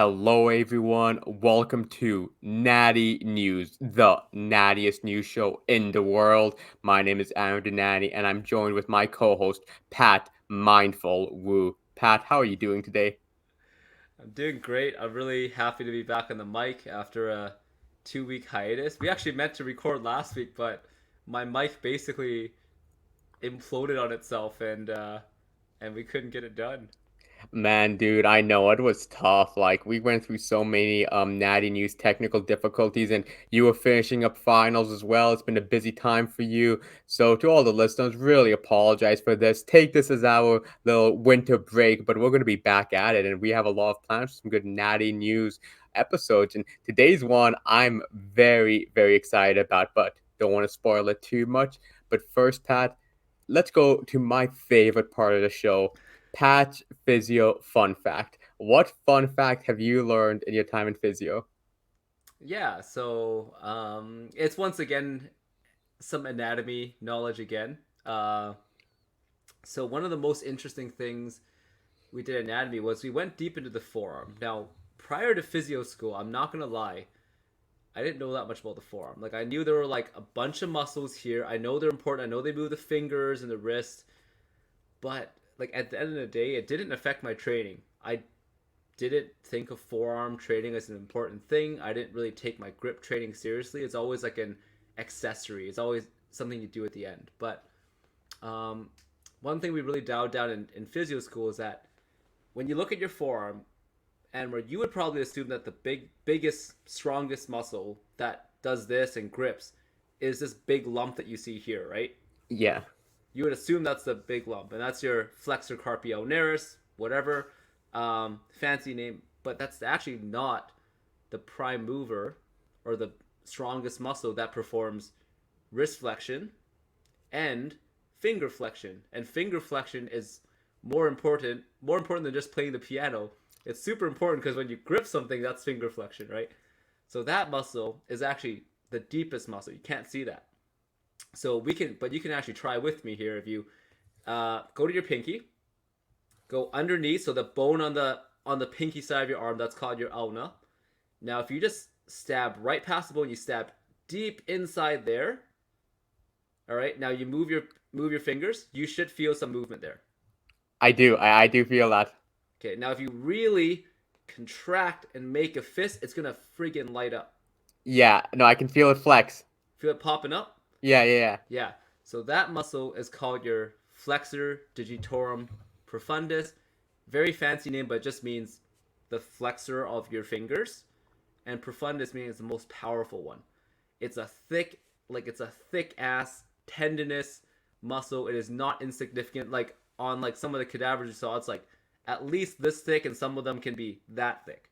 Hello, everyone. Welcome to Natty News, the nattiest news show in the world. My name is Anwar and Natty, and I'm joined with my co-host Pat Mindful Woo. Pat, how are you doing today? I'm doing great. I'm really happy to be back on the mic after a 2 week hiatus. We actually meant to record last week, but my mic basically imploded on itself and we couldn't get it done. Man, dude, I know it was tough. Like we went through so many Natty News technical difficulties, and you were finishing up finals as well. It's been a busy time for you. So to all the listeners, really apologize for this. Take this as our little winter break, but we're gonna be back at it, and we have a lot of plans for some good Natty News episodes. And today's one I'm very, very excited about, but don't want to spoil it too much. But first, Pat, let's go to my favorite part of the show. Patch Physio fun fact. What fun fact have you learned in your time in physio? It's once again some anatomy knowledge again. So one of the most interesting things we did anatomy was we went deep into the forearm. Now, prior to physio school, I'm not gonna lie, I didn't know that much about the forearm. Like I knew there were like a bunch of muscles here. I know they're important. I know they move the fingers and the wrist, but like at the end of the day, it didn't affect my training. I didn't think of forearm training as an important thing. I didn't really take my grip training seriously. It's always like an accessory. It's always something you do at the end. But um, one thing we really dialed down in physio school is that when you look at your forearm, and where you would probably assume that the biggest, strongest muscle that does this and grips is this big lump that you see here, right? Yeah. You would assume that's the big lump, and that's your flexor carpi ulnaris, whatever fancy name, but that's actually not the prime mover or the strongest muscle that performs wrist flexion and finger flexion. And finger flexion is more important than just playing the piano. It's super important because when you grip something, that's finger flexion, right? So that muscle is actually the deepest muscle. You can't see that. So but you can actually try with me here. If you go to your pinky, go underneath, so the bone on the pinky side of your arm, that's called your ulna. Now, if you just stab right past the bone, you stab deep inside there. All right. Now you move your fingers. You should feel some movement there. I do. I do feel that. Okay. Now, if you really contract and make a fist, it's gonna freaking light up. Yeah. No, I can feel it flex. Feel it popping up? Yeah, yeah, yeah. Yeah. So that muscle is called your flexor digitorum profundus. Very fancy name, but it just means the flexor of your fingers. And profundus means the most powerful one. It's a thick ass tendinous muscle. It is not insignificant. Like on like some of the cadavers you saw, it's like at least this thick, and some of them can be that thick.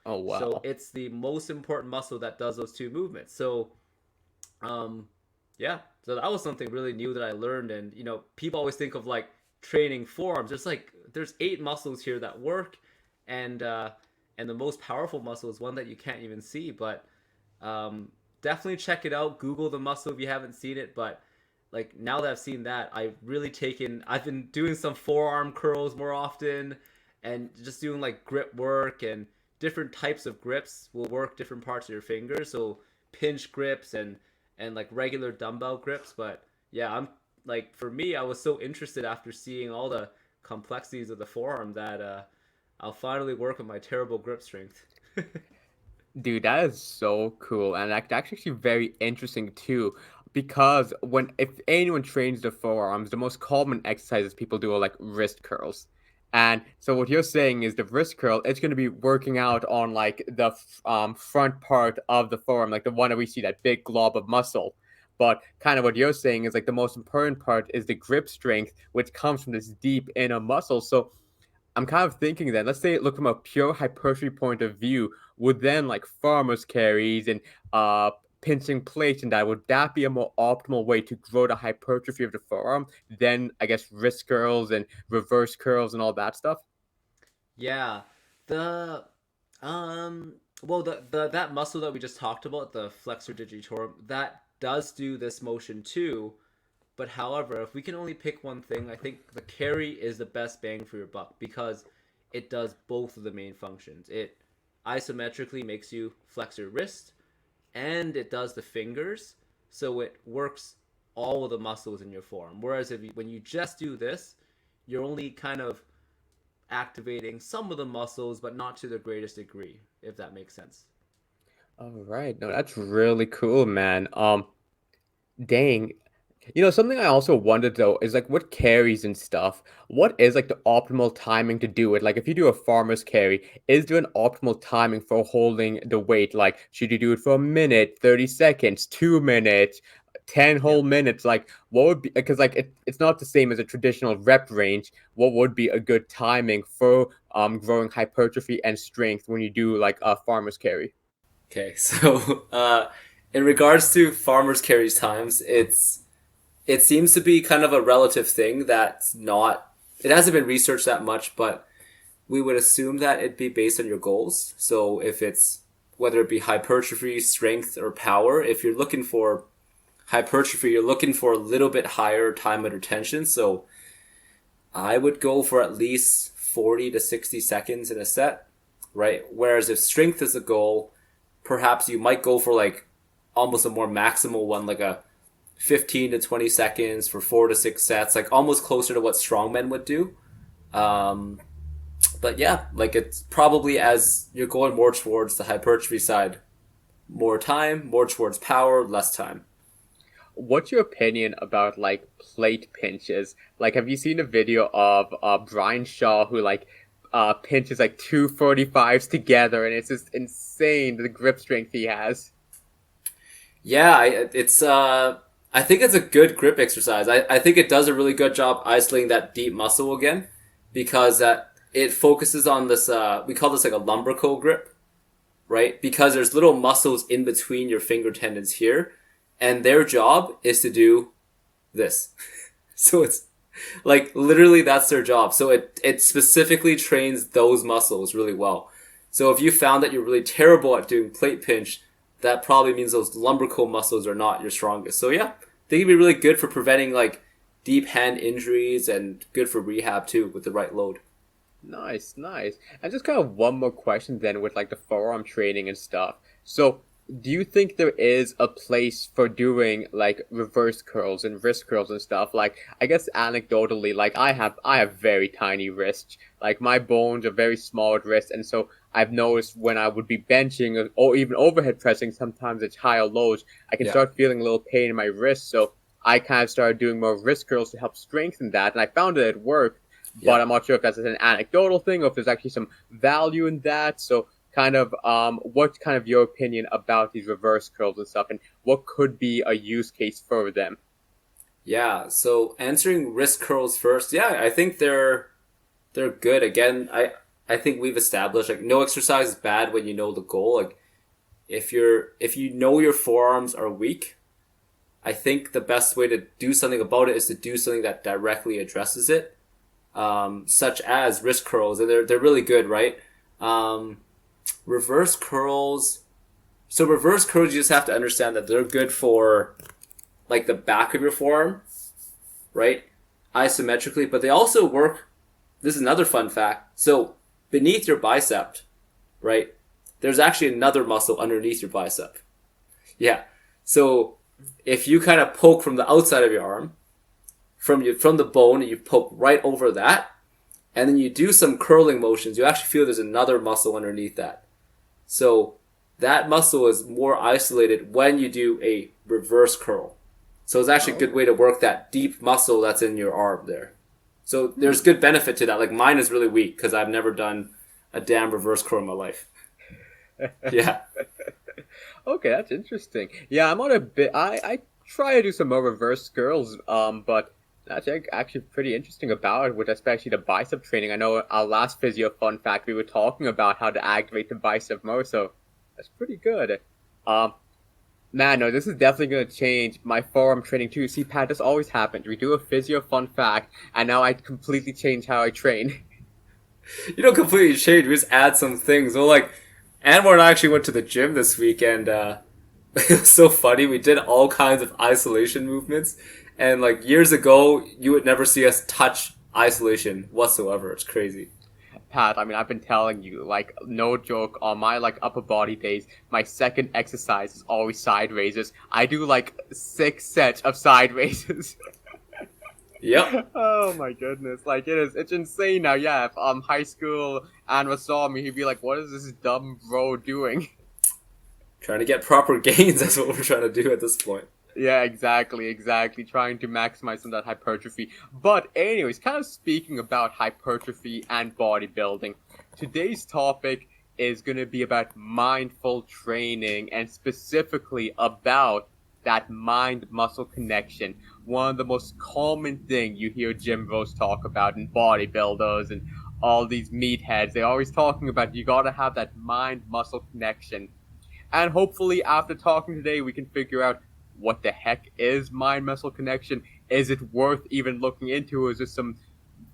Oh So wow. it's the most important muscle that does those two movements. So um, yeah, so that was something really new that I learned. And people always think of like training forearms. There's 8 muscles here that work, and and the most powerful muscle is one that you can't even see. But definitely check it out. Google the muscle if you haven't seen it. But like now that I've seen that, I've been doing some forearm curls more often, and just doing like grip work, and different types of grips will work different parts of your fingers. So pinch grips and like regular dumbbell grips. But yeah, I'm like, for me, I was so interested after seeing all the complexities of the forearm that I'll finally work on my terrible grip strength. Dude, that is so cool, and that's actually very interesting too. Because when if anyone trains the forearms, the most common exercises people do are like wrist curls. And so what you're saying is the wrist curl, it's going to be working out on like the front part of the forearm, like the one that we see that big glob of muscle. But kind of what you're saying is like the most important part is the grip strength, which comes from this deep inner muscle. So I'm kind of thinking that let's say look from a pure hypertrophy point of view, would then like farmers carries and pinching plates and that would that be a more optimal way to grow the hypertrophy of the forearm than I guess wrist curls and reverse curls and all that stuff? Yeah, the well, the that muscle that we just talked about, the flexor digitorum, that does do this motion too. But however, if we can only pick one thing, I think the carry is the best bang for your buck because it does both of the main functions. It isometrically makes you flex your wrist, and it does the fingers, so it works all of the muscles in your forearm. Whereas when you just do this, you're only kind of activating some of the muscles, but not to the greatest degree, if that makes sense. All right. No, that's really cool, man. Dang. You know, something I also wondered though is like what carries and stuff. What is like the optimal timing to do it? Like if you do a farmer's carry, is there an optimal timing for holding the weight? Like should you do it for a minute, 30 seconds, 2 minutes, 10 Yeah. whole minutes? Like what would be because like it's not the same as a traditional rep range. What would be a good timing for growing hypertrophy and strength when you do like a farmer's carry? Okay, so in regards to farmers carries times, it seems to be kind of a relative thing that's not it hasn't been researched that much, but we would assume that it'd be based on your goals. So if it's whether it be hypertrophy, strength, or power, if you're looking for hypertrophy, you're looking for a little bit higher time under tension. So I would go for at least 40 to 60 seconds in a set, right? Whereas if strength is a goal, perhaps you might go for like almost a more maximal one, like a 15 to 20 seconds for 4 to 6 sets, like almost closer to what strongmen would do. Um, but yeah, like it's probably as you're going more towards the hypertrophy side, more time, more towards power, less time. What's your opinion about like plate pinches? Like, have you seen a video of Brian Shaw who like pinches like 245s together, and it's just insane the grip strength he has. Yeah, I think it's a good grip exercise. I think it does a really good job isolating that deep muscle again because it focuses on this we call this like a lumbrical grip, right? Because there's little muscles in between your finger tendons here, and their job is to do this. So it's like literally that's their job. So it specifically trains those muscles really well. So if you found that you're really terrible at doing plate pinch, that probably means those lumbrical muscles are not your strongest. So yeah, I think it'd be really good for preventing like deep hand injuries and good for rehab too with the right load. Nice, nice. And just kind of one more question then with like the forearm training and stuff. So, do you think there is a place for doing like reverse curls and wrist curls and stuff? Like, I guess anecdotally, like I have very tiny wrists. Like my bones are very small at wrist, and so I've noticed when I would be benching or even overhead pressing, sometimes it's higher lows, I can Yeah. start feeling a little pain in my wrist. So I kind of started doing more wrist curls to help strengthen that, and I found that it worked, Yeah. but I'm not sure if that's an anecdotal thing or if there's actually some value in that. So, kind of, what's kind of your opinion about these reverse curls and stuff, and what could be a use case for them? Yeah. So answering wrist curls first, yeah, I think they're good. Again, I think we've established like no exercise is bad when you know the goal. Like if you know your forearms are weak, I think the best way to do something about it is to do something that directly addresses it, such as wrist curls, and they're really good, right? Um, reverse curls. So reverse curls, you just have to understand that they're good for like the back of your forearm, right? Isometrically, but they also work. This is another fun fact. So beneath your bicep, right? There's actually another muscle underneath your bicep. Yeah. So if you kind of poke from the outside of your arm, from the bone, and you poke right over that, and then you do some curling motions, you actually feel there's another muscle underneath that. So that muscle is more isolated when you do a reverse curl. So it's actually a good Oh. way to work that deep muscle that's in your arm there. So there's good benefit to that. Like mine is really weak because I've never done a damn reverse curl in my life. Yeah. Okay, that's interesting. Yeah, I'm on a bit. I try to do some more reverse curls, but that's actually pretty interesting about it, with especially the bicep training. I know our last physio fun fact we were talking about how to activate the bicep more, so that's pretty good. Um, Man, no, this is definitely gonna change my forearm training too. See, Pat, this always happens. We do a physio fun fact, and now I completely change how I train. You don't completely change. We just add some things. Well, like, Anwar and I actually went to the gym this week, and it was so funny. We did all kinds of isolation movements, and like years ago, you would never see us touch isolation whatsoever. It's crazy. Pat, I mean, I've been telling you, like, no joke, on my, like, upper body days, my second exercise is always side raises. I do, like, 6 sets of side raises. Yep. Oh my goodness, like, it's insane now, yeah, if, high school Anwar saw me, he'd be like, what is this dumb bro doing? Trying to get proper gains, that's what we're trying to do at this point. Yeah, exactly. Trying to maximize some of that hypertrophy. But anyways, kind of speaking about hypertrophy and bodybuilding, today's topic is going to be about mindful training and specifically about that mind-muscle connection. One of the most common thing you hear gym bros talk about in bodybuilders and all these meatheads. They're always talking about you got to have that mind-muscle connection. And hopefully, after talking today, we can figure out what the heck is mind muscle connection? Is it worth even looking into? Is this some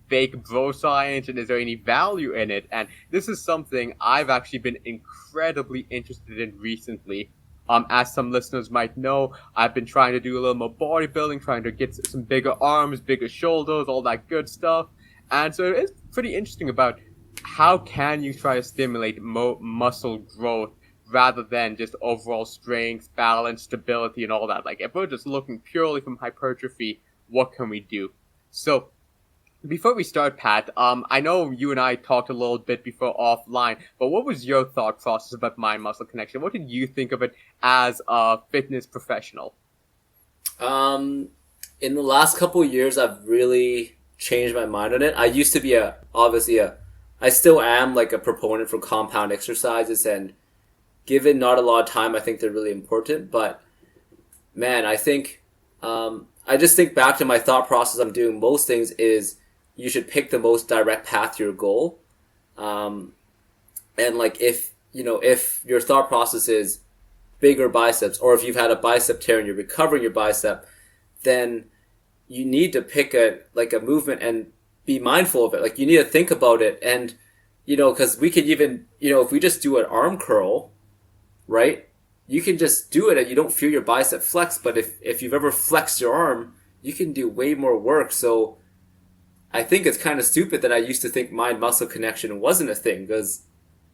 fake bro science? And is there any value in it? And this is something I've actually been incredibly interested in recently. As some listeners might know, I've been trying to do a little more bodybuilding, trying to get some bigger arms, bigger shoulders, all that good stuff. And so it's pretty interesting about how can you try to stimulate muscle growth rather than just overall strength, balance, stability, and all that. Like, if we're just looking purely from hypertrophy, what can we do? So, before we start, Pat, I know you and I talked a little bit before offline, but what was your thought process about mind-muscle connection? What did you think of it as a fitness professional? In the last couple of years, I've really changed my mind on it. I used to be I still am like a proponent for compound exercises, and given not a lot of time, I think they're really important. But man, I think I just think back to my thought process. I'm doing most things is you should pick the most direct path to your goal. And like if your thought process is bigger biceps, or if you've had a bicep tear and you're recovering your bicep, then you need to pick a movement and be mindful of it. Like, you need to think about it. And because we could even if we just do an arm curl, right? You can just do it and you don't feel your bicep flex, but if you've ever flexed your arm, you can do way more work. So I think it's kind of stupid that I used to think mind-muscle connection wasn't a thing, because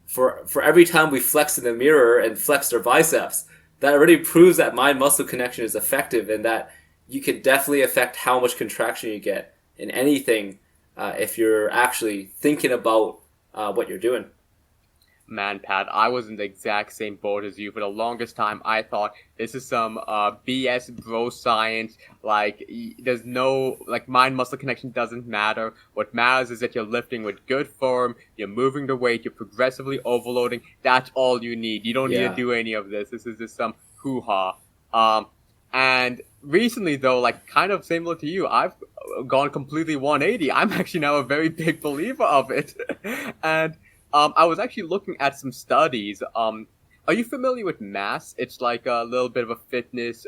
for every time we flex in the mirror and flexed our biceps, that already proves that mind-muscle connection is effective, and that you can definitely affect how much contraction you get in anything if you're actually thinking about what you're doing. Man, Pat, I was in the exact same boat as you. For the longest time, I thought this is some BS bro science. Like, there's no, like, mind-muscle connection doesn't matter. What matters is that you're lifting with good form, you're moving the weight, you're progressively overloading. That's all you need. You don't need to do any of this. This is just some hoo-ha. And recently, though, like, kind of similar to you, I've gone completely 180. I'm actually now a very big believer of it. And I was actually looking at some studies. Are you familiar with Mass? It's like a little bit of a fitness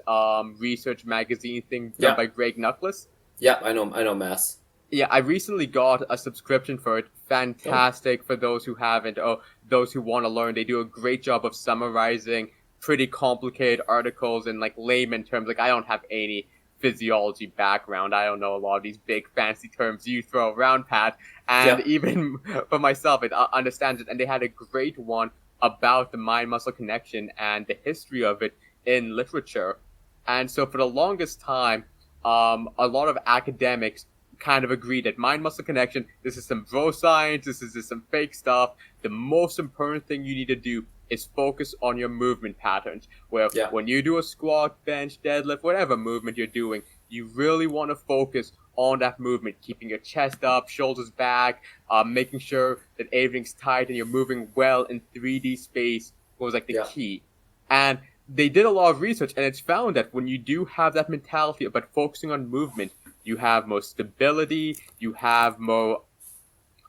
research magazine thing done by Greg Nuckless. Yeah, I know Mass. Yeah, I recently got a subscription for it. Fantastic for those who haven't, or those who want to learn. They do a great job of summarizing pretty complicated articles in like layman terms. Like, I don't have any physiology background. I don't know a lot of these big fancy terms you throw around, Pat. And even for myself, it understands it. And they had a great one about the mind-muscle connection and the history of it in literature. And so for the longest time, a lot of academics kind of agree that mind-muscle connection, this is some bro science, this is just some fake stuff. The most important thing you need to do is focus on your movement patterns. Where when you do a squat, bench, deadlift, whatever movement you're doing, you really want to focus on that movement, keeping your chest up, shoulders back, making sure that everything's tight and you're moving well in 3D space was like the key. And they did a lot of research, and it's found that when you do have that mentality about focusing on movement, you have more stability, you have more,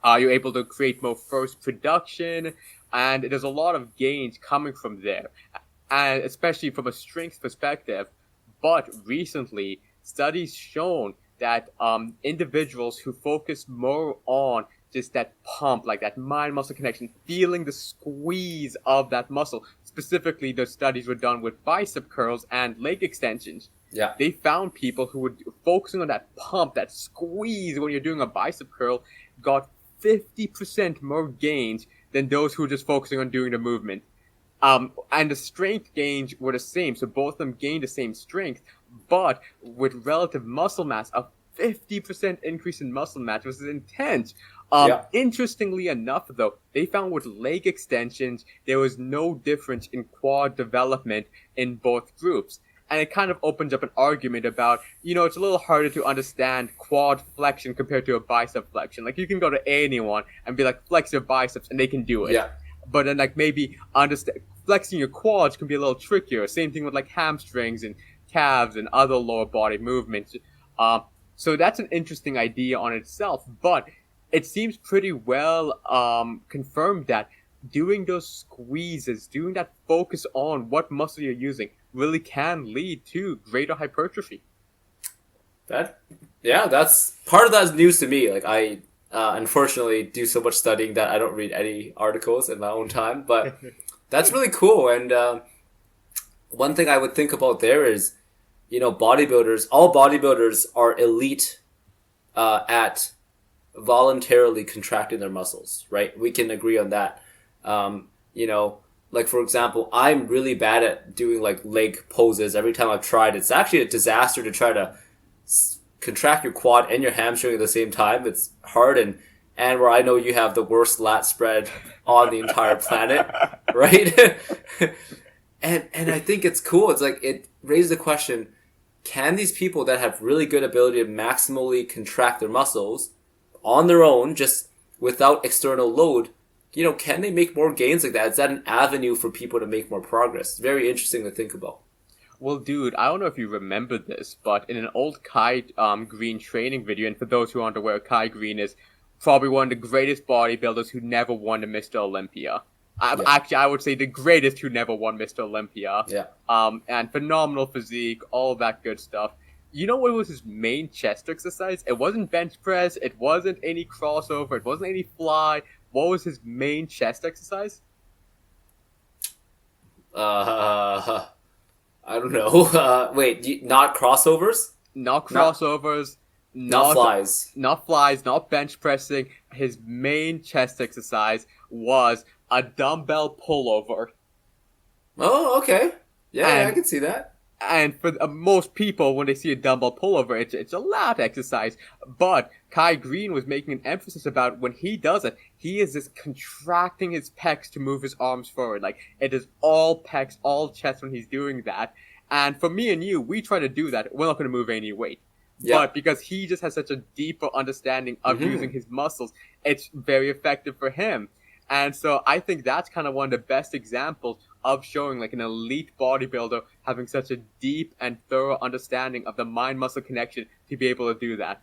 you're able to create more first production, and there's a lot of gains coming from there, and especially from a strength perspective. But recently, studies shown that individuals who focus more on just that pump, like that mind-muscle connection, feeling the squeeze of that muscle. Specifically, the studies were done with bicep curls and leg extensions. Yeah. They found people who were focusing on that pump, that squeeze when you're doing a bicep curl, got 50% more gains than those who are just focusing on doing the movement. And the strength gains were the same, so both of them gained the same strength, but with relative muscle mass, a 50% increase in muscle mass was intense. Interestingly enough, though, they found with leg extensions, there was no difference in quad development in both groups. And it kind of opens up an argument about, it's a little harder to understand quad flexion compared to a bicep flexion. Like, you can go to anyone and be like, flex your biceps, and they can do it. Yeah. But then, like, maybe flexing your quads can be a little trickier. Same thing with, like, hamstrings and calves and other lower body movements. So that's an interesting idea on itself. But it seems pretty well confirmed that doing those squeezes, doing that focus on what muscle you're using, really can lead to greater hypertrophy. That's part of that is news to me. Like, I unfortunately do so much studying that I don't read any articles in my own time, but that's really cool. And one thing I would think about there is, bodybuilders, all bodybuilders are elite at voluntarily contracting their muscles, right? We can agree on that. Like, for example, I'm really bad at doing like leg poses. Every time I've tried, it's actually a disaster to try to contract your quad and your hamstring at the same time. It's hard. And where I know you have the worst lat spread on the entire planet, right? and I think it's cool. It's like, it raises the question, can these people that have really good ability to maximally contract their muscles on their own, just without external load, can they make more gains like that? Is that an avenue for people to make more progress? It's very interesting to think about. Well, dude, I don't know if you remember this, but in an old Kai Green training video, and for those who aren't aware, Kai Green is probably one of the greatest bodybuilders who never won a Mr. Olympia. Actually, I would say the greatest who never won Mr. Olympia. Yeah. And phenomenal physique, all that good stuff. You know what was his main chest exercise? It wasn't bench press, it wasn't any crossover, it wasn't any fly. What was his main chest exercise? I don't know. Wait, not crossovers? Not crossovers. Not flies. Not flies, not bench pressing. His main chest exercise was a dumbbell pullover. Oh, okay. Yeah, I can see that. And for most people, when they see a dumbbell pullover, it's a lat exercise. But Kai Green was making an emphasis about when he does it, he is just contracting his pecs to move his arms forward. Like, it is all pecs, all chest when he's doing that. And for me and you, we try to do that. We're not going to move any weight. Yeah. But because he just has such a deeper understanding of using his muscles, it's very effective for him. And so I think that's kind of one of the best examples of showing like an elite bodybuilder having such a deep and thorough understanding of the mind-muscle connection to be able to do that.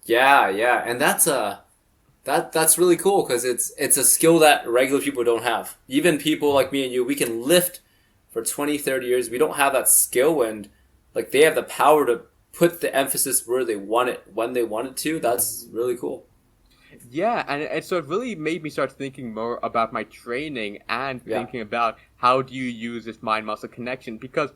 Yeah, and that's really cool because it's a skill that regular people don't have. Even people like me and you, we can lift for 20, 30 years. We don't have that skill, and like they have the power to put the emphasis where they want it when they want it to. That's really cool. Yeah, and so it really made me start thinking more about my training and thinking about how do you use this mind-muscle connection, because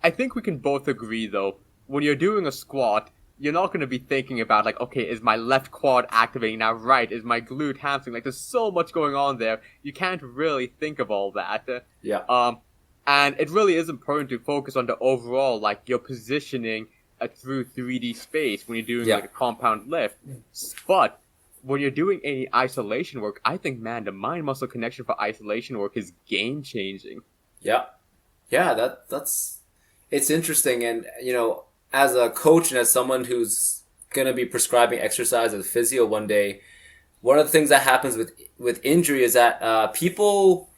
I think we can both agree, though, when you're doing a squat, you're not going to be thinking about, like, okay, is my left quad activating now, right? Is my glute hamstring? Like, there's so much going on there. You can't really think of all that. And it really is important to focus on the overall, like, your positioning through 3D space when you're doing, like, a compound lift. But when you're doing any isolation work, I think, man, the mind-muscle connection for isolation work is game-changing. Yeah, that's it's interesting. And, you know, as a coach and as someone who's going to be prescribing exercise as a physio one day, one of the things that happens with injury is that people,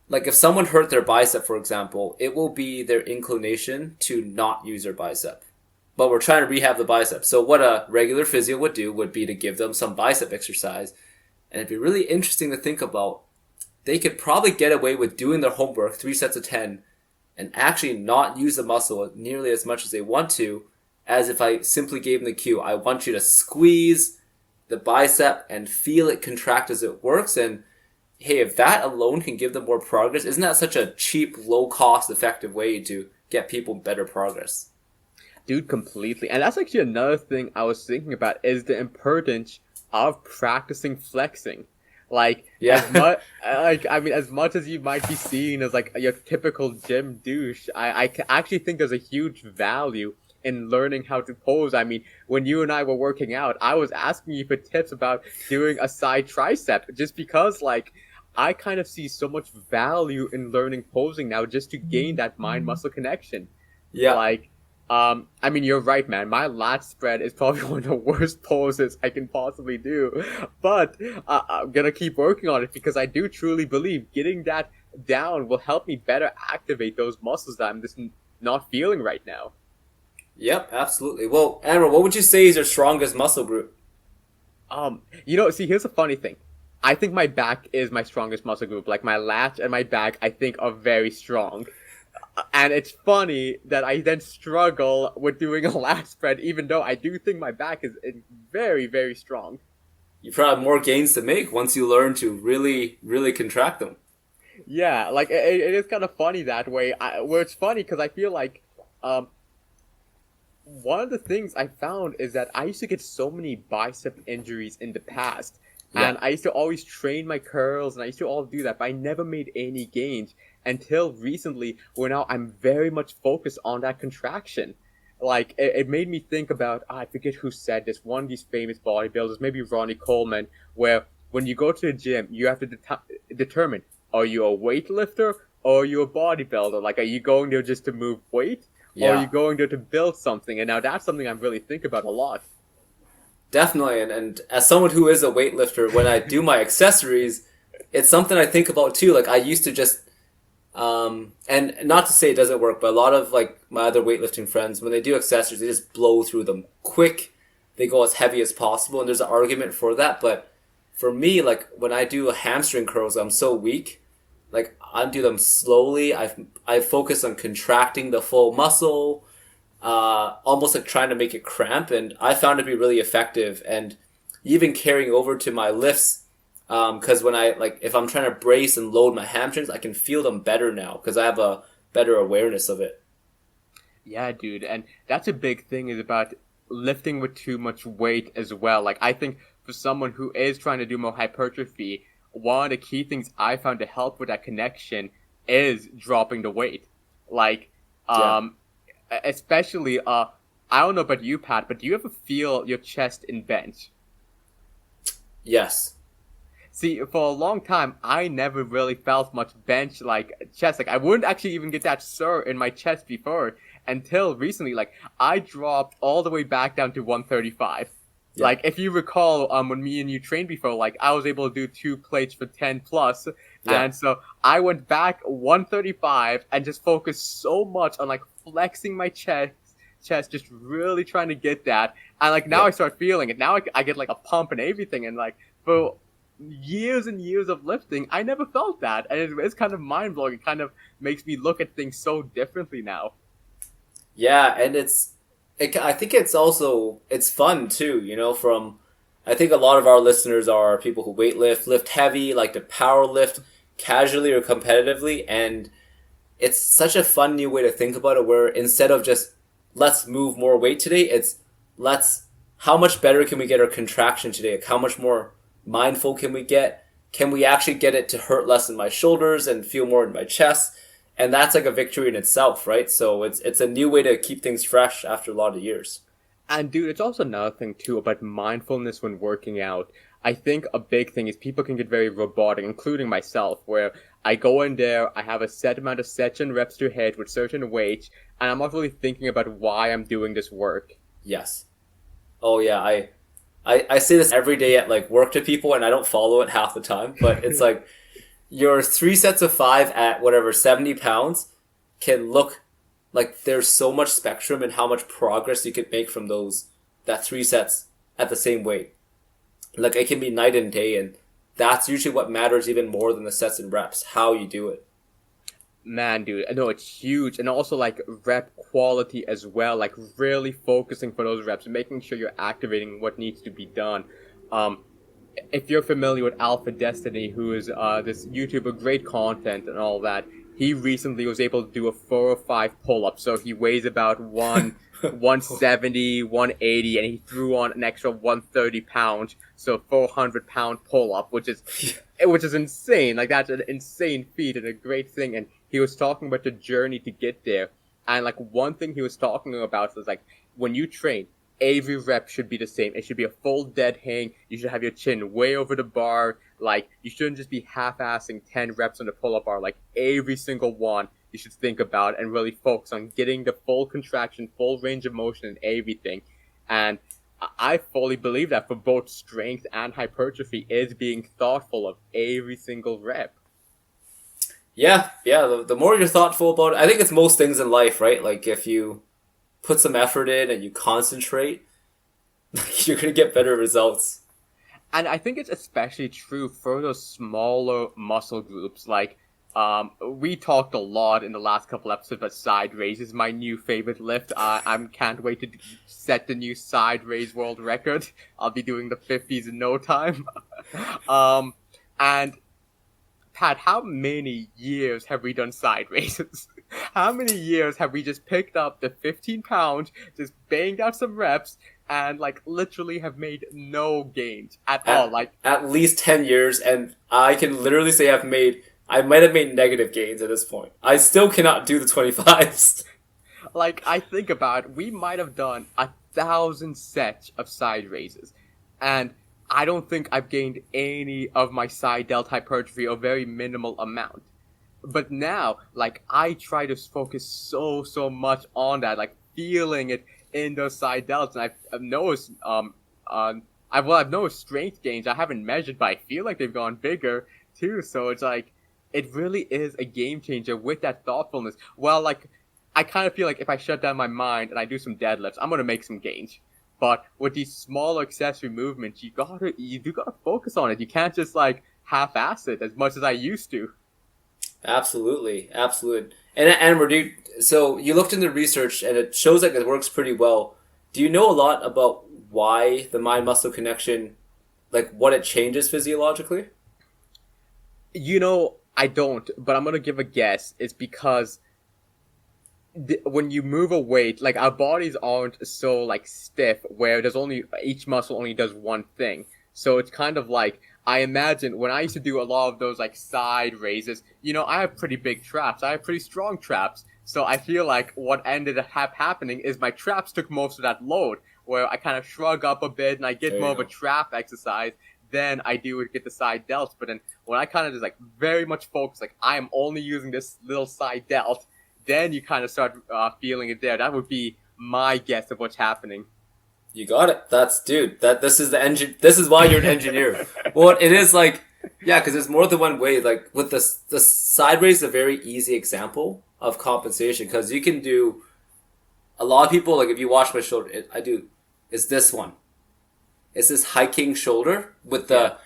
like if someone hurt their bicep, for example, it will be their inclination to not use their bicep. But we're trying to rehab the bicep. So what a regular physio would do would be to give them some bicep exercise. And it'd be really interesting to think about. They could probably get away with doing their homework, 3 sets of 10, and actually not use the muscle nearly as much as they want to, as if I simply gave them the cue. I want you to squeeze the bicep and feel it contract as it works. And hey, if that alone can give them more progress, isn't that such a cheap, low-cost, effective way to get people better progress? Dude, completely. And that's actually another thing I was thinking about is the importance of practicing flexing. Like Yeah. as much as you might be seen as like your typical gym douche, actually think there's a huge value in learning how to pose. I mean, when you and I were working out, I was asking you for tips about doing a side tricep, just because like I kind of see so much value in learning posing now, just to gain that mind muscle connection. Yeah. Like, I mean, you're right, man. My lat spread is probably one of the worst poses I can possibly do, but I'm gonna keep working on it, because I do truly believe getting that down will help me better activate those muscles that I'm just not feeling right now. Yep, absolutely. Well, Anwar, what would you say is your strongest muscle group? See, here's a funny thing. I think my back is my strongest muscle group. Like my lats and my back, I think are very strong. And it's funny that I then struggle with doing a lat spread, even though I do think my back is very, very strong. You probably have more gains to make once you learn to really, really contract them. Yeah, like it is kind of funny that way. Where it's funny because I feel like, um, one of the things I found is that I used to get so many bicep injuries in the past, Yeah. and I used to always train my curls, and I used to all do that, but I never made any gains until recently, where now I'm very much focused on that contraction. Like it made me think about, I forget who said this, one of these famous bodybuilders, maybe Ronnie Coleman, where when you go to the gym, you have to determine, are you a weightlifter or are you a bodybuilder? Like, are you going there just to move weight? Or are you Yeah. going there to build something? And now that's something I really think about a lot. Definitely, and as someone who is a weightlifter, when I do my accessories, it's something I think about too. Like I used to just, and not to say it doesn't work, but a lot of like my other weightlifting friends, when they do accessories, they just blow through them quick. They go as heavy as possible, and there's an argument for that. But for me, like when I do a hamstring curls, I'm so weak. Like I do them slowly. I focus on contracting the full muscle, almost like trying to make it cramp, and I found it to be really effective. And even carrying over to my lifts, because when I like if I'm trying to brace and load my hamstrings, I can feel them better now because I have a better awareness of it. Yeah, dude. And that's a big thing, is about lifting with too much weight as well. Like, I think for someone who is trying to do more hypertrophy, one of the key things I found to help with that connection is dropping the weight. Like, Yeah. especially, I don't know about you, Pat, but do you ever feel your chest in bench? Yes. See, for a long time, I never really felt much bench like chest. Like I wouldn't actually even get that sir in my chest before, until recently. Like I dropped all the way back down to 135. Yeah. Like if you recall, when me and you trained before, like I was able to do 2 plates for 10 plus, Yeah. and so I went back 135 and just focused so much on like flexing my chest, just really trying to get that. And like now Yeah. I start feeling it. Now I get like a pump and everything, and like for years and years of lifting, I never felt that, and it's kind of mind blowing. It kind of makes me look at things so differently now. Yeah, and I think it's also it's fun too. You know, from I think a lot of our listeners are people who weightlift, lift heavy, like to power lift casually or competitively, and it's such a fun new way to think about it. Where instead of just let's move more weight today, it's let's how much better can we get our contraction today? Like how much more mindful can we get? Can we actually get it to hurt less in my shoulders and feel more in my chest? And that's like a victory in itself, right? So it's a new way to keep things fresh after a lot of years. And dude, it's also another thing too about mindfulness when working out. I think a big thing is people can get very robotic, including myself, where I go in there, I have a set amount of sets and reps to hit with certain weights, and I'm not really thinking about why I'm doing this work. Yes. Oh yeah, I say this every day at like work to people, and I don't follow it half the time, but it's like your 3 sets of 5 at whatever 70 pounds can look like there's so much spectrum and how much progress you could make from those that 3 sets at the same weight. Like it can be night and day, and that's usually what matters even more than the sets and reps, how you do it. Man, dude, I know it's huge, and also like rep quality as well. Like really focusing for those reps, and making sure you're activating what needs to be done. Um, if you're familiar with Alpha Destiny, who is this YouTuber, great content and all that, he recently was able to do a 4 or 5 pull-ups. So he weighs about 170, 180, and he threw on an extra 130 pounds, so 400-pound pull up, which is insane. Like that's an insane feat and a great thing. And he was talking about the journey to get there. And like one thing he was talking about was like when you train, every rep should be the same. It should be a full dead hang. You should have your chin way over the bar. Like you shouldn't just be half-assing 10 reps on the pull-up bar. Like every single one you should think about and really focus on getting the full contraction, full range of motion and everything. And I fully believe that for both strength and hypertrophy is being thoughtful of every single rep. Yeah. The more you're thoughtful about it, I think it's most things in life, right? Like if you put some effort in and you concentrate, you're going to get better results. And I think it's especially true for those smaller muscle groups. Like, we talked a lot in the last couple episodes about side raises, my new favorite lift. I can't wait to set the new side raise world record. I'll be doing the 50s in no time. And Pat, how many years have we done side raises? How many years have we just picked up the 15 pound, just banged out some reps, and like literally have made no gains at all? Like at least 10 years, and I can literally say I might have made negative gains at this point. I still cannot do the 25s. Like I think about it, we might have done 1,000 sets of side raises, and I don't think I've gained any of my side delt hypertrophy or very minimal amount. But now, like, I try to focus so much on that, like, feeling it in those side delts. And I've noticed, I've noticed strength gains. I haven't measured, but I feel like they've gone bigger, too. So it's like, it really is a game changer with that thoughtfulness. Well, like, I kind of feel like if I shut down my mind and I do some deadlifts, I'm going to make some gains. But with these small accessory movements, you do gotta focus on it. You can't just, like, half-ass it as much as I used to. Absolutely. And so you looked into research and it shows like it works pretty well. Do you know a lot about why the mind-muscle connection, like what it changes physiologically? You know, I don't, but I'm gonna give a guess. It's because when you move a weight, like our bodies aren't so like stiff where each muscle only does one thing. So it's kind of like, I imagine when I used to do a lot of those like side raises, you know, I have pretty big traps. I have pretty strong traps. So I feel like what ended up happening is my traps took most of that load, where I kind of shrug up a bit and I get more of a trap exercise. Then I do get the side delts. But then when I kind of just like very much focus, like I am only using this little side delt, then you kind of start feeling it there. That would be my guess of what's happening. You got it. This is why you're an engineer. Well, it is like, yeah, because there's more than one way. Like with the side raise is a very easy example of compensation because you can do. A lot of people, like if you watch my shoulder, is this one. It's this hiking shoulder with the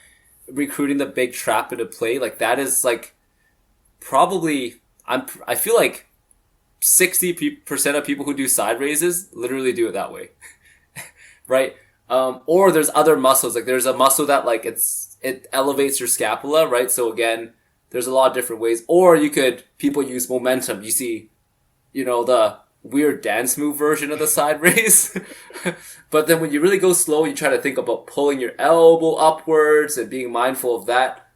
recruiting the big trap into play. Like that is like probably I feel like 60% of people who do side raises literally do it that way. Right? Or there's other muscles. Like there's a muscle that like it elevates your scapula, right? So again, there's a lot of different ways. Or people use momentum. You see, you know, the weird dance move version of the side raise. But then when you really go slow, you try to think about pulling your elbow upwards and being mindful of that.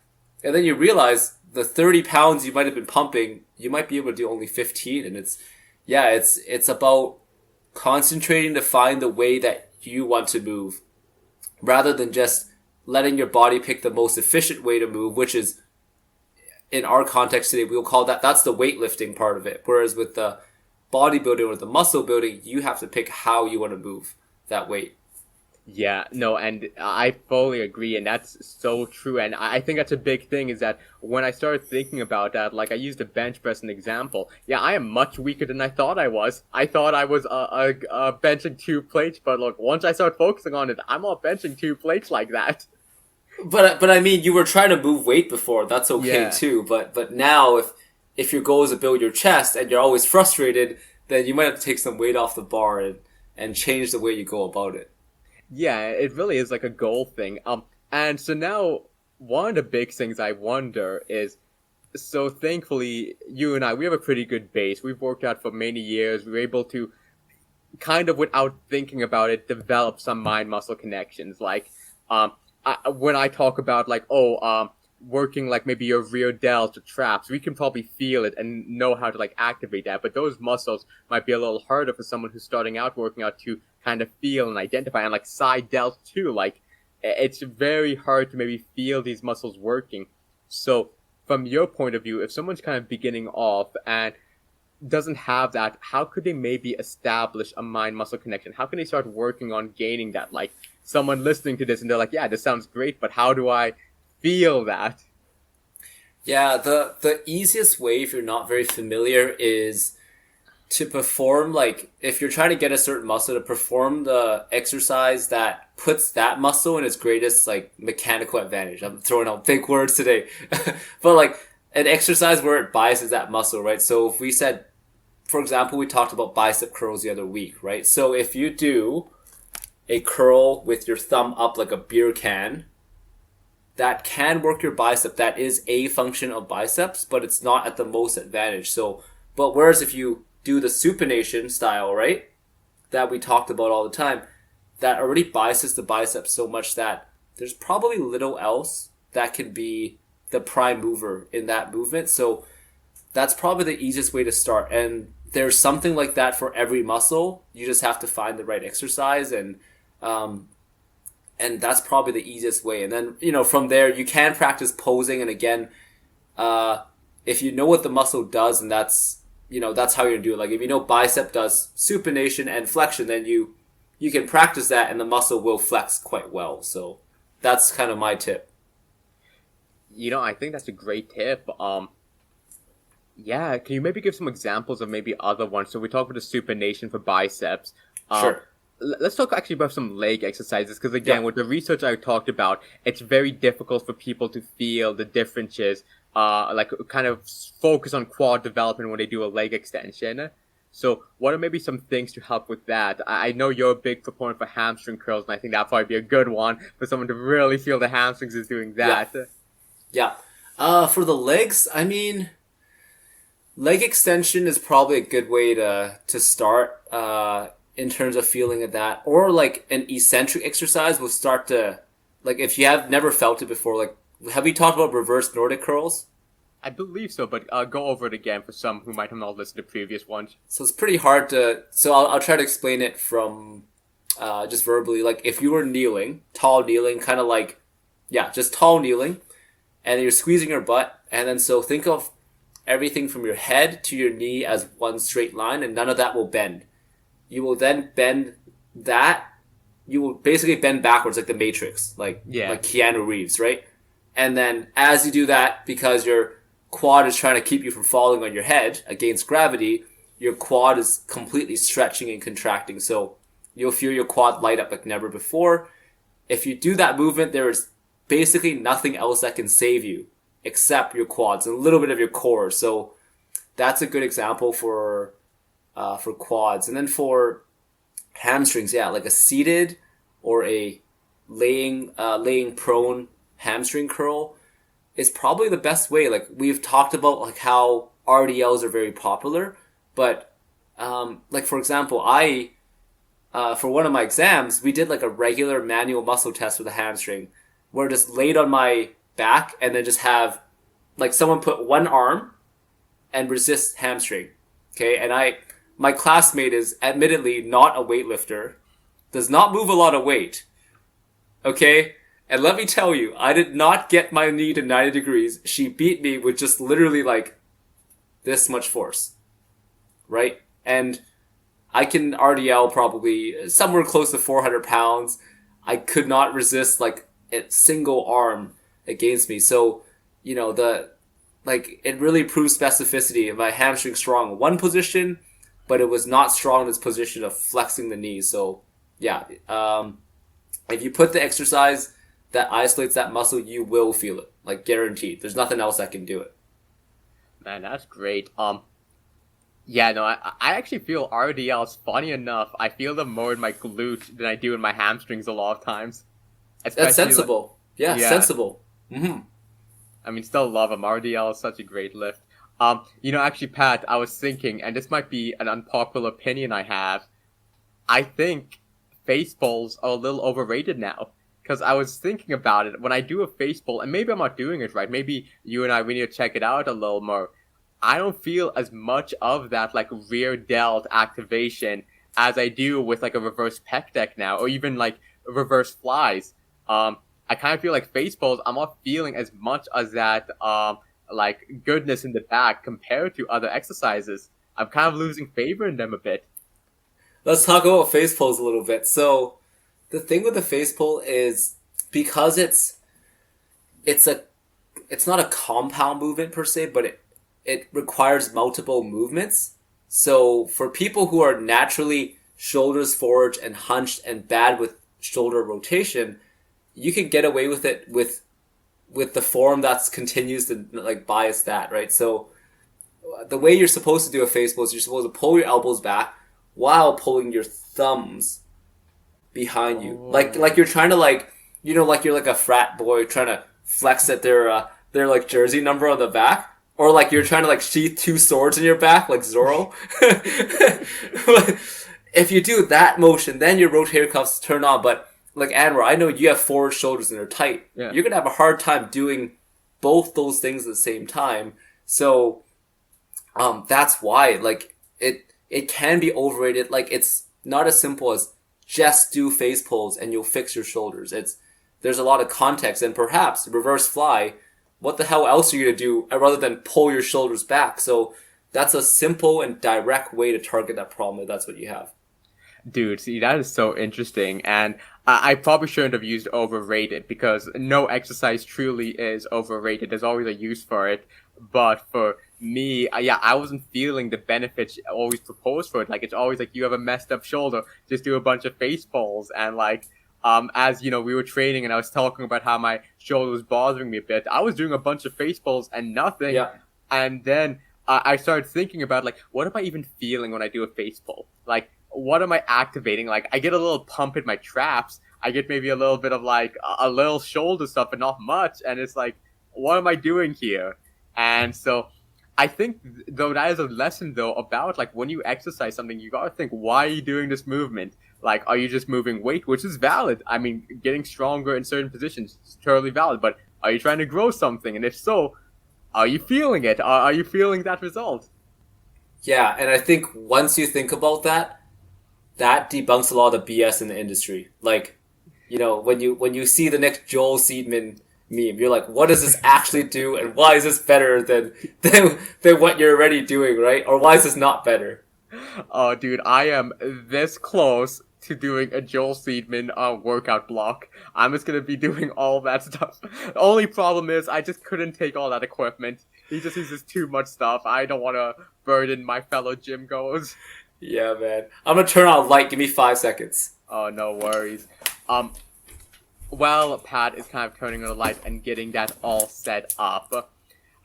And then you realize the 30 pounds you might have been pumping, you might be able to do only 15. And it's about concentrating to find the way that you want to move rather than just letting your body pick the most efficient way to move, which is in our context today, we'll call that's the weightlifting part of it. Whereas with the bodybuilding or the muscle building, you have to pick how you want to move that weight. Yeah, no, and I fully agree, and that's so true. And I think that's a big thing is that when I started thinking about that, like I used a bench press as an example. Yeah, I am much weaker than I thought I was. I thought I was benching 2 plates, but look, once I start focusing on it, I'm not benching 2 plates like that. But I mean, you were trying to move weight before. That's okay too. But now, if your goal is to build your chest and you're always frustrated, then you might have to take some weight off the bar and change the way you go about it. Yeah, it really is like a goal thing. And so now one of the big things I wonder is, so thankfully you and I, we have a pretty good base. We've worked out for many years. We were able to kind of without thinking about it, develop some mind muscle connections. Like, when I talk about like, working like maybe your rear delts or traps, we can probably feel it and know how to like activate that. But those muscles might be a little harder for someone who's starting out working out to kind of feel and identify. And like side delts too, like it's very hard to maybe feel these muscles working. So from your point of view, if someone's kind of beginning off and doesn't have that, how could they maybe establish a mind muscle connection? How can they start working on gaining that? Like someone listening to this and they're like, yeah, this sounds great, but how do I feel that? Yeah, the easiest way if you're not very familiar is to perform, like if you're trying to get a certain muscle, to perform the exercise that puts that muscle in its greatest like mechanical advantage. I'm throwing out big words today. But like an exercise where it biases that muscle, right? So if we said, for example, we talked about bicep curls the other week, right? So if you do a curl with your thumb up like a beer can, that can work your bicep. That is a function of biceps, but it's not at the most advantage. So, but whereas if you do the supination style, right, that we talked about all the time, that already biases the biceps so much that there's probably little else that can be the prime mover in that movement. So that's probably the easiest way to start. And there's something like that for every muscle. You just have to find the right exercise, and that's probably the easiest way. And then, from there, you can practice posing. And again, if you know what the muscle does, and that's how you're gonna do it. Like if you know bicep does supination and flexion, then you can practice that, and the muscle will flex quite well. So that's kind of my tip. I think that's a great tip. Yeah, can you maybe give some examples of maybe other ones? So we talked about the supination for biceps. Sure. Let's talk actually about some leg exercises, because again, Yeah. with the research I talked about, it's very difficult for people to feel the differences, like kind of focus on quad development when they do a leg extension. So what are maybe some things to help with that? I know you're a big proponent for hamstring curls, and I think that'd probably be a good one for someone to really feel the hamstrings is doing that. Yeah. For the legs, I mean, leg extension is probably a good way to start in terms of feeling of that. Or like an eccentric exercise will start to, like if you have never felt it before, like have we talked about reverse Nordic curls? I believe so, but go over it again for some who might have not listened to previous ones. So it's pretty hard to, so I'll try to explain it from just verbally. Like if you were kneeling, tall kneeling, kind of like, yeah, just tall kneeling, and you're squeezing your butt, and then so think of everything from your head to your knee as one straight line, and none of that will bend. You will then bend that. You will basically bend backwards like the Matrix, like Keanu Reeves, right? And then as you do that, because your quad is trying to keep you from falling on your head against gravity, your quad is completely stretching and contracting. So you'll feel your quad light up like never before. If you do that movement, there is basically nothing else that can save you except your quads and a little bit of your core. So that's a good example for quads. And then for hamstrings, yeah, like a seated or a laying prone hamstring curl is probably the best way. Like we've talked about like how RDLs are very popular, but like for example, I for one of my exams, we did like a regular manual muscle test with a hamstring where I just laid on my back and then just have like someone put one arm and resist hamstring. Okay, and my classmate is admittedly not a weightlifter, does not move a lot of weight. Okay, and let me tell you, I did not get my knee to 90 degrees. She beat me with just literally like this much force, right? And I can RDL probably somewhere close to 400 pounds. I could not resist like a single arm against me. So, it really proves specificity of my hamstring strong in one position, but it was not strong in this position of flexing the knee. So, yeah, if you put the exercise that isolates that muscle, you will feel it, like guaranteed. There's nothing else that can do it. Man, that's great. Yeah, no, I actually feel RDLs, funny enough, I feel them more in my glute than I do in my hamstrings a lot of times. That's sensible. Yeah, sensible. Mm-hmm. I mean, still love them. RDL is such a great lift. Actually, Pat, I was thinking, and this might be an unpopular opinion I have, I think face pulls are a little overrated now. Because I was thinking about it when I do a face pull, and maybe I'm not doing it right. Maybe you and I we need to check it out a little more. I don't feel as much of that like rear delt activation as I do with like a reverse pec deck now, or even like reverse flies. I kind of feel like face pulls. I'm not feeling as much as that like goodness in the back compared to other exercises. I'm kind of losing favor in them a bit. Let's talk about face pulls a little bit. So the thing with the face pull is because it's a it's not a compound movement per se, but it requires multiple movements. So for people who are naturally shoulders forward and hunched and bad with shoulder rotation, you can get away with it with the form that's continues to like bias that, right? So the way you're supposed to do a face pull is you're supposed to pull your elbows back while pulling your thumbs behind you, like you're trying to like like you're like a frat boy trying to flex at their like jersey number on the back, or like you're trying to like sheath two swords in your back like Zorro. If you do that motion, then your rotator cuffs turn on. But like Anwar, I know you have forward shoulders and they're tight. Yeah. You're gonna have a hard time doing both those things at the same time. So that's why like it can be overrated. Like it's not as simple as just do face pulls and you'll fix your shoulders. There's a lot of context, and perhaps reverse fly. What the hell else are you gonna do rather than pull your shoulders back? So that's a simple and direct way to target that problem if that's what you have. Dude, see, that is so interesting, and I probably shouldn't have used overrated, because no exercise truly is overrated. There's always a use for it, but for me, yeah, I wasn't feeling the benefits always proposed for it. Like, it's always like, you have a messed up shoulder, just do a bunch of face pulls, and like, as, we were training and I was talking about how my shoulder was bothering me a bit, I was doing a bunch of face pulls and nothing, Yeah. and then I started thinking about, like, what am I even feeling when I do a face pull? Like, what am I activating? Like, I get a little pump in my traps. I get maybe a little bit of, like, a little shoulder stuff, but not much. And it's like, what am I doing here? And so I think, though, that is a lesson, though, about, like, when you exercise something, you gotta think, why are you doing this movement? Like, are you just moving weight, which is valid? I mean, getting stronger in certain positions is totally valid. But are you trying to grow something? And if so, are you feeling it? Are you feeling that result? Yeah, and I think once you think about that, that debunks a lot of the BS in the industry. Like, when you see the next Joel Seedman meme, you're like, what does this actually do, and why is this better than what you're already doing, right? Or why is this not better? Oh, dude, I am this close to doing a Joel Seedman workout block. I'm just gonna be doing all that stuff. The only problem is I just couldn't take all that equipment. He just uses too much stuff. I don't want to burden my fellow gym goers. Yeah, man. I'm gonna turn on light. Give me 5 seconds. Oh, no worries. While Pat is kind of turning on the light and getting that all set up,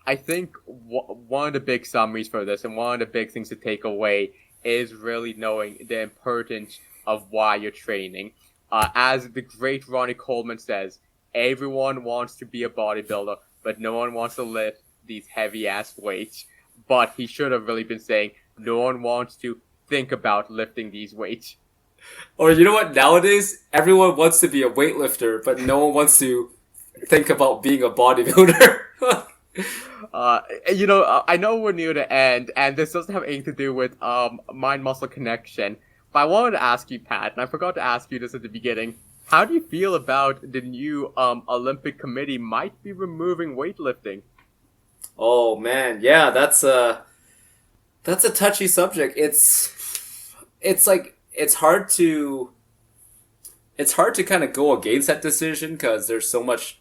I think one of the big summaries for this, and one of the big things to take away, is really knowing the importance of why you're training. As the great Ronnie Coleman says, everyone wants to be a bodybuilder, but no one wants to lift these heavy-ass weights. But he should have really been saying, no one wants to think about lifting these weights. Or you know what? Nowadays, everyone wants to be a weightlifter, but no one wants to think about being a bodybuilder. I know we're near the end, and this doesn't have anything to do with mind-muscle connection, but I wanted to ask you, Pat, and I forgot to ask you this at the beginning. How do you feel about the new Olympic Committee might be removing weightlifting? Oh man, yeah, that's a touchy subject. It's like it's hard to kind of go against that decision because there's so much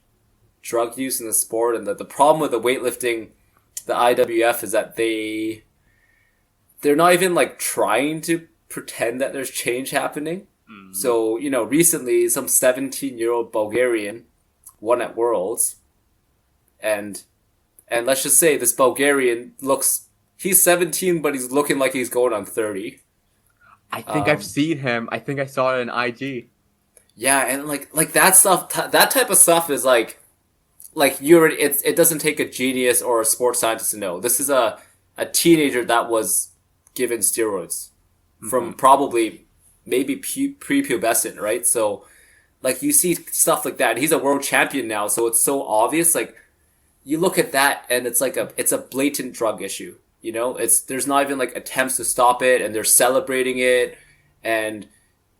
drug use in the sport, and the problem with the weightlifting, the IWF, is that they're not even like trying to pretend that there's change happening. Mm-hmm. So recently some 17-year-old Bulgarian won at Worlds, and let's just say this Bulgarian he's 17, but he's looking like he's going on 30. I think I've seen him. I think I saw it on IG. Yeah, and like that stuff, that type of stuff is like it doesn't take a genius or a sports scientist to know. This is a teenager that was given steroids from probably maybe prepubescent, right? So like you see stuff like that. And he's a world champion now, so it's so obvious. Like you look at that, and it's a blatant drug issue. You know, there's not even like attempts to stop it, and they're celebrating it. And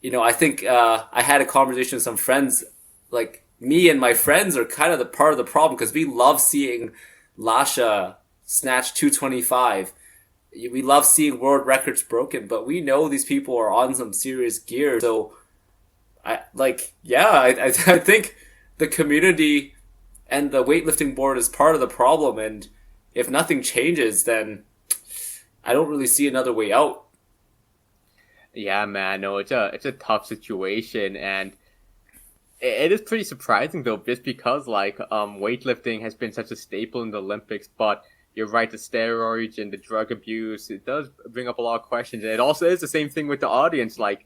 you know, I think I had a conversation with some friends. Like me and my friends are kind of the part of the problem because we love seeing Lasha snatch 225. We love seeing world records broken, but we know these people are on some serious gear. So I think the community and the weightlifting board is part of the problem. And if nothing changes, then I don't really see another way out. Yeah, man, no, it's a tough situation, and it is pretty surprising though, just because like weightlifting has been such a staple in the Olympics, but you're right, the steroids and the drug abuse, it does bring up a lot of questions, and it also is the same thing with the audience, like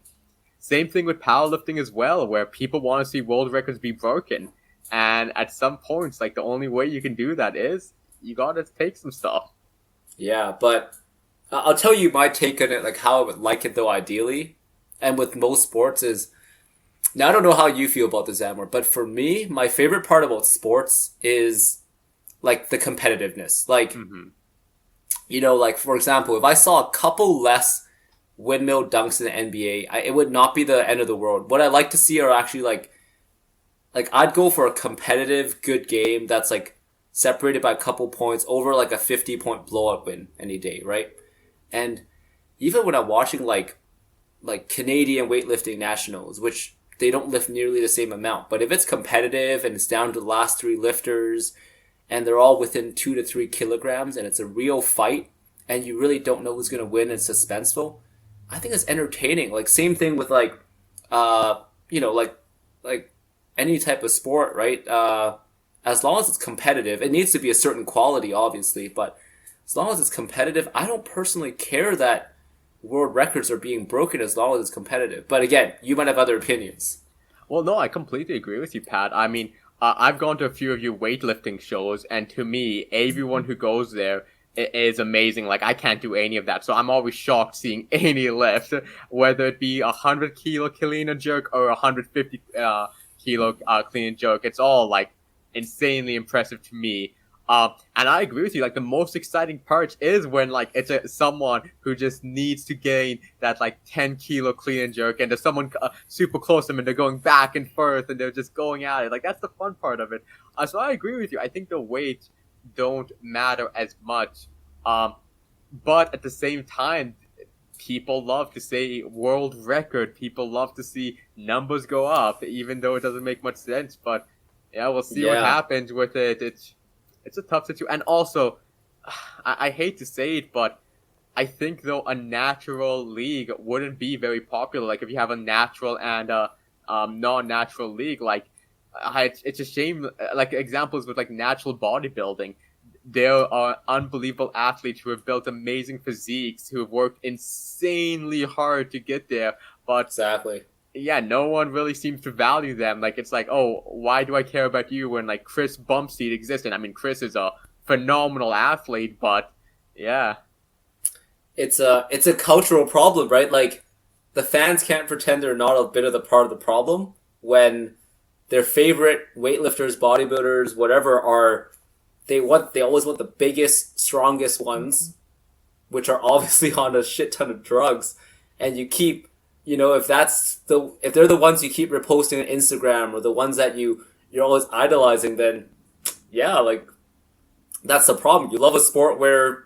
same thing with powerlifting as well, where people want to see world records be broken, and at some points, like the only way you can do that is you gotta take some stuff. Yeah, but I'll tell you my take on it, like how I would like it though, ideally, and with most sports is. Now, I don't know how you feel about this, Anwar, but for me, my favorite part about sports is, like, the competitiveness. Like, you know, like, for example, if I saw a couple less windmill dunks in the NBA, it would not be the end of the world. What I like to see are actually, like, I'd go for a competitive, good game that's, like, separated by a couple points over, like, a 50-point blowout win any day, right? And even when I'm watching, like Canadian weightlifting nationals, which they don't lift nearly the same amount. But if it's competitive and it's down to the last three lifters and they're all within 2 to 3 kilograms and it's a real fight and you really don't know who's going to win, it's suspenseful, I think it's entertaining. Like, same thing with like, you know, like any type of sport, right? As long as it's competitive, it needs to be a certain quality, obviously, but as long as it's competitive, I don't personally care that world records are being broken as long as it's competitive. But again, you might have other opinions. Well, no, I completely agree with you, Pat. I mean, I've gone to a few of your weightlifting shows, and to me, everyone who goes there is amazing. Like, I can't do any of that, so I'm always shocked seeing any lift, whether it be 100 kilo clean and jerk or 150 kilo clean and jerk. It's all like insanely impressive to me. And I agree with you. Like, the most exciting part is when like it's someone who just needs to gain that like 10 kilo clean and jerk, and there's someone super close to them, and they're going back and forth, and they're just going at it. Like, that's the fun part of it. So I agree with you. I think the weights don't matter as much, but at the same time, people love to say world record. People love to see numbers go up, even though it doesn't make much sense. But yeah, we'll see what happens with it. It's a tough situation. And also, I hate to say it, but I think, though, a natural league wouldn't be very popular. Like, if you have a natural and a non-natural league, like, it's a shame. Like, examples with, like, natural bodybuilding. There are unbelievable athletes who have built amazing physiques, who have worked insanely hard to get there. But Exactly. yeah, no one really seems to value them. Like, it's like, oh, why do I care about you when, like, Chris Bumstead exists? And I mean, Chris is a phenomenal athlete, but yeah. It's a cultural problem, right? Like, the fans can't pretend they're not a bit of the part of the problem when their favorite weightlifters, bodybuilders, whatever they always want the biggest, strongest ones, which are obviously on a shit ton of drugs, and you keep, you know, if they're the ones you keep reposting on Instagram or the ones that you're always idolizing, then yeah, like, that's the problem. You love a sport where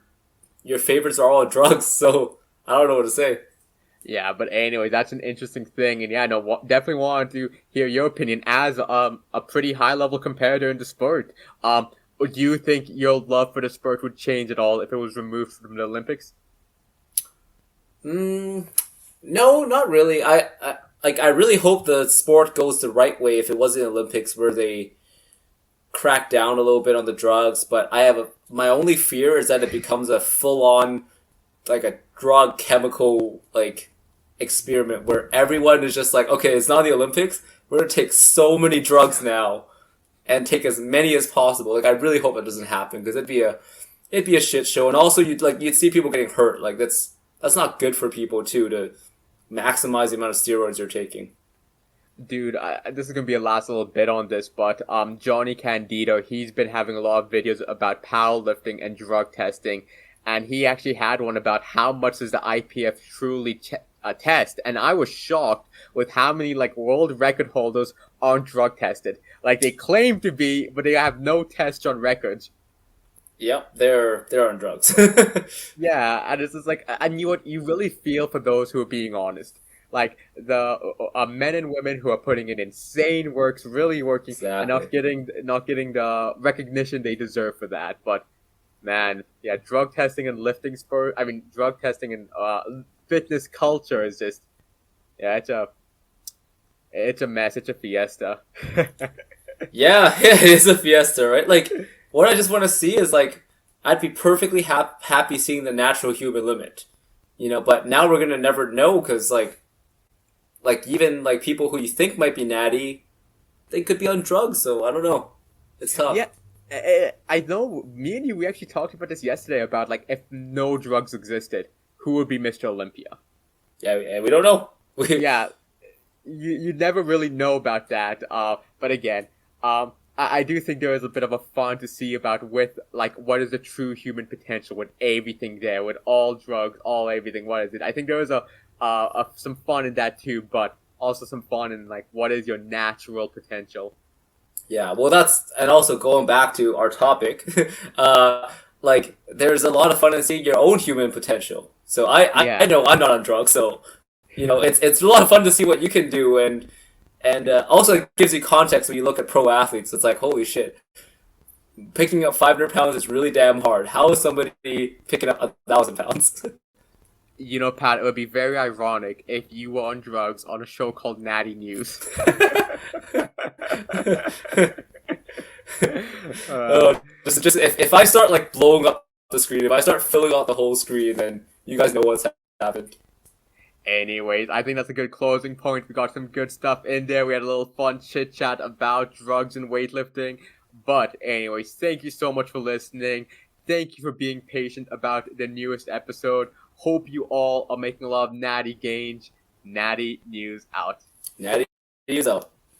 your favorites are all on drugs, so I don't know what to say. Yeah, but anyway, that's an interesting thing, and yeah, no, definitely wanted to hear your opinion as a pretty high level competitor in the sport. Do you think your love for the sport would change at all if it was removed from the Olympics? No, not really. I really hope the sport goes the right way if it was the Olympics, where they crack down a little bit on the drugs. But my only fear is that it becomes a full on, like, a drug chemical, like, experiment where everyone is just like, okay, it's not the Olympics. We're gonna take so many drugs now and take as many as possible. Like, I really hope it doesn't happen, because it'd be a shit show. And also, you'd see people getting hurt. Like, that's not good for people too, to maximize the amount of steroids you're taking. Dude, this is gonna be a last little bit on this, but Johnny Candido, he's been having a lot of videos about powerlifting and drug testing, and he actually had one about how much does the IPF truly test, and I was shocked with how many like world record holders aren't drug tested. Like they claim to be, but they have no tests on records. Yep, they're on drugs. Yeah, and it's just like, and you really feel for those who are being honest. Like the men and women who are putting in insane works, really working, and Exactly. not getting the recognition they deserve for that. But man, yeah, drug testing and lifting sport. I mean, drug testing and fitness culture is just yeah, it's a mess. It's a fiesta. Yeah, yeah, it is a fiesta, right? Like, what I just want to see is like, I'd be perfectly happy seeing the natural human limit, But now we're gonna never know because like even like people who you think might be natty, they could be on drugs. So I don't know. It's tough. Yeah, I know. Me and you, we actually talked about this yesterday about like if no drugs existed, who would be Mr. Olympia? Yeah, and we don't know. Yeah, you never really know about that. But again, I do think there is a bit of a fun to see about with like what is the true human potential with everything there, with all drugs, all everything. What is it? I think there is some fun in that too, but also some fun in like what is your natural potential. Yeah, well, and also going back to our topic, like there's a lot of fun in seeing your own human potential. So I Yeah. know I'm not on drugs, so it's a lot of fun to see what you can do, and also it gives you context when you look at pro athletes. It's like holy shit, picking up 500 pounds is really damn hard. How is somebody picking up 1,000 pounds? Pat, it would be very ironic if you were on drugs on a show called Natty News. Oh, just if I start like blowing up the screen, if I start filling out the whole screen, then you guys know what's happened. Anyways, I think that's a good closing point. We got some good stuff in there. We had a little fun chit chat about drugs and weightlifting. But anyways, thank you so much for listening. Thank you for being patient about the newest episode. Hope you all are making a lot of natty gains. Natty News out. Natty is out.